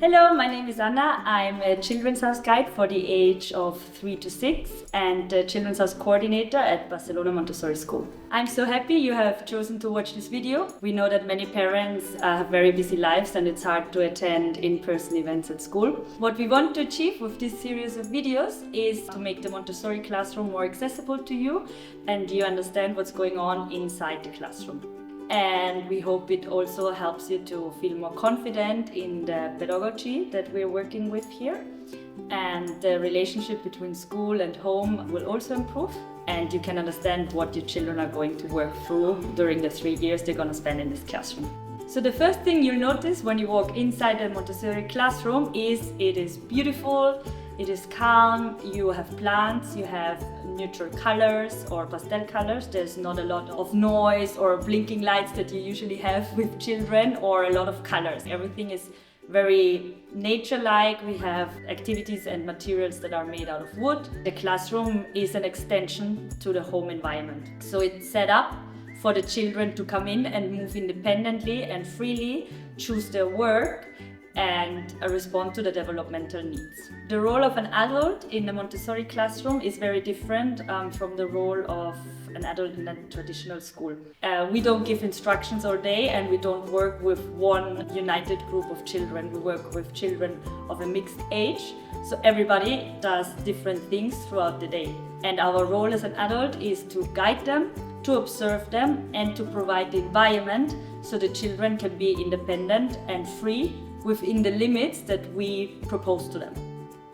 Hello, my name is Anna. I'm a Children's House Guide for the age of 3 to 6 and a Children's House Coordinator at Barcelona Montessori School. I'm so happy you have chosen to watch this video. We know that many parents have very busy lives and it's hard to attend in-person events at school. What we want to achieve with this series of videos is to make the Montessori classroom more accessible to you and you understand what's going on inside the classroom. And we hope it also helps you to feel more confident in the pedagogy that we're working with here. And the relationship between school and home will also improve. And you can understand what your children are going to work through during the 3 years they're going to spend in this classroom. So the first thing you'll notice when you walk inside a Montessori classroom is it is beautiful, it is calm, you have plants, you have neutral colors or pastel colors. There's not a lot of noise or blinking lights that you usually have with children or a lot of colors. Everything is very nature-like. We have activities and materials that are made out of wood. The classroom is an extension to the home environment. So it's set up for the children to come in and move independently and freely, choose their work and respond to the developmental needs. The role of an adult in a Montessori classroom is very different from the role of an adult in a traditional school. We don't give instructions all day and we don't work with one united group of children. We work with children of a mixed age, so everybody does different things throughout the day. And our role as an adult is to guide them, to observe them and to provide the environment so the children can be independent and free within the limits that we propose to them.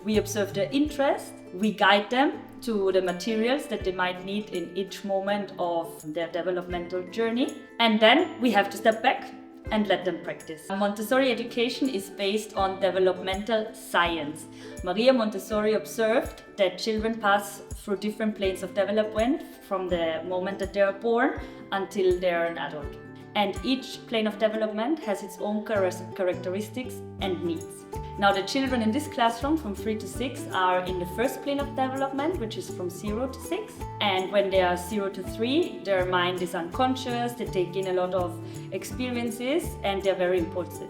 We observe their interest, we guide them to the materials that they might need in each moment of their developmental journey, and then we have to step back and let them practice. Montessori education is based on developmental science. Maria Montessori observed that children pass through different planes of development from the moment that they are born until they are an adult. And each plane of development has its own characteristics and needs. Now the children in this classroom from 3 to 6 are in the first plane of development, which is from 0 to 6. And when they are 0 to 3, their mind is unconscious, they take in a lot of experiences and they're very impulsive.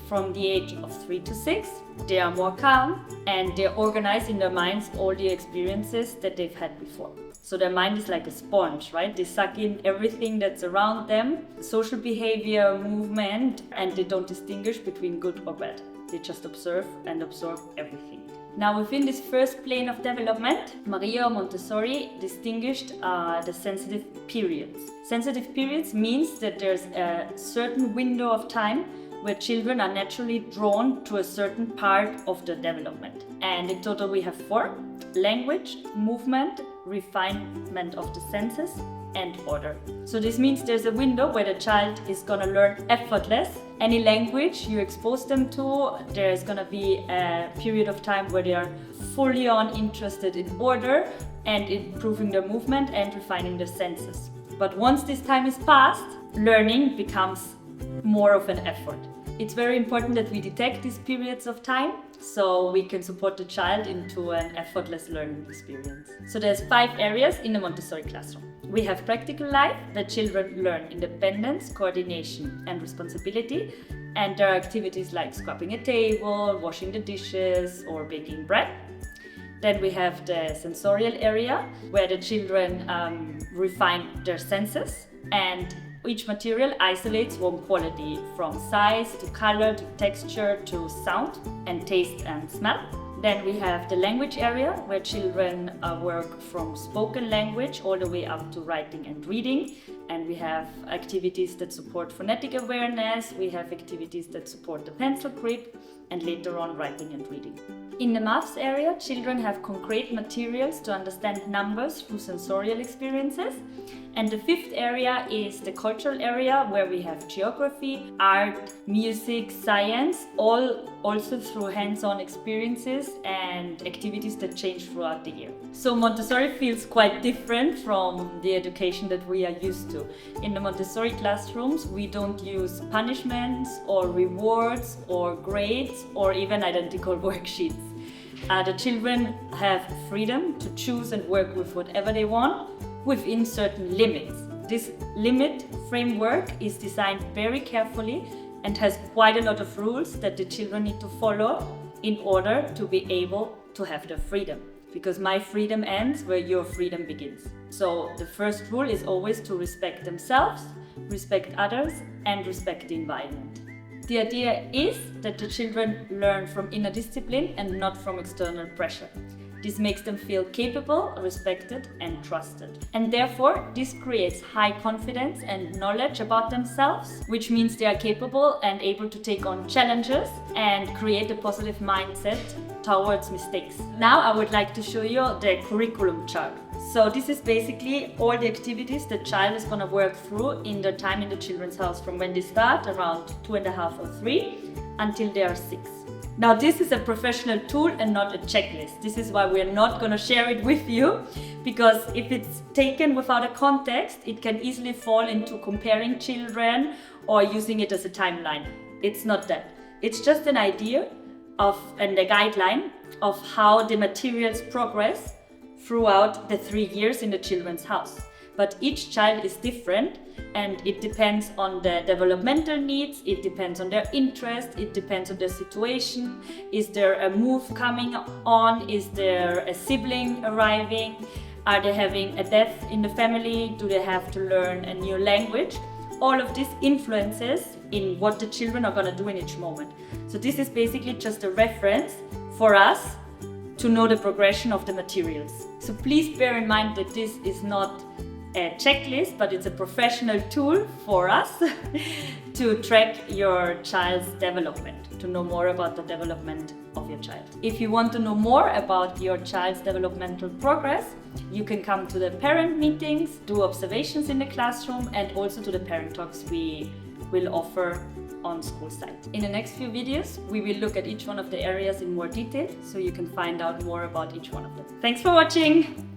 From the age of 3 to 6, they are more calm and they organize in their minds all the experiences that they've had before. So their mind is like a sponge, right? They suck in everything that's around them, social behavior, movement, and they don't distinguish between good or bad. They just observe and absorb everything. Now within this first plane of development, Maria Montessori distinguished the sensitive periods. Sensitive periods means that there's a certain window of time where children are naturally drawn to a certain part of the development. And in total we have 4: language, movement, refinement of the senses, and order. So this means there's a window where the child is gonna learn effortless. Any language you expose them to, there's gonna be a period of time where they are fully on interested in order and improving their movement and refining their senses. But once this time is passed, learning becomes more of an effort. It's very important that we detect these periods of time so we can support the child into an effortless learning experience. So there's 5 areas in the Montessori classroom. We have practical life, that children learn independence, coordination and responsibility. And there are activities like scrubbing a table, washing the dishes or baking bread. Then we have the sensorial area where the children refine their senses, and each material isolates one quality, from size to color to texture to sound and taste and smell. Then we have the language area where children work from spoken language all the way up to writing and reading. And we have activities that support phonetic awareness, we have activities that support the pencil grip, and later on writing and reading. In the maths area, children have concrete materials to understand numbers through sensorial experiences. And the 5th area is the cultural area where we have geography, art, music, science, all also through hands-on experiences and activities that change throughout the year. So Montessori feels quite different from the education that we are used to. In the Montessori classrooms, we don't use punishments or rewards or grades or even identical worksheets. The children have freedom to choose and work with whatever they want within certain limits. This limit framework is designed very carefully and has quite a lot of rules that the children need to follow in order to be able to have their freedom. Because my freedom ends where your freedom begins. So the first rule is always to respect themselves, respect others, and respect the environment. The idea is that the children learn from inner discipline and not from external pressure. This makes them feel capable, respected, and trusted. And therefore, this creates high confidence and knowledge about themselves, which means they are capable and able to take on challenges and create a positive mindset towards mistakes. Now I would like to show you the curriculum chart. So this is basically all the activities the child is going to work through in their time in the children's house from when they start around 2.5 or 3 until they are 6. Now this is a professional tool and not a checklist. This is why we're not going to share it with you, because if it's taken without a context, it can easily fall into comparing children or using it as a timeline. It's not that. It's just an idea and a guideline of how the materials progress throughout the 3 years in the children's house. But each child is different and it depends on their developmental needs, it depends on their interest, it depends on their situation. Is there a move coming on? Is there a sibling arriving? Are they having a death in the family? Do they have to learn a new language? All of this influences in what the children are going to do in each moment. So this is basically just a reference for us to know the progression of the materials. So please bear in mind that this is not a checklist, but it's a professional tool for us to track your child's development, to know more about the development of your child. If you want to know more about your child's developmental progress, you can come to the parent meetings, do observations in the classroom, and also to the parent talks we will offer on school site. In the next few videos, we will look at each one of the areas in more detail, so you can find out more about each one of them. Thanks for watching!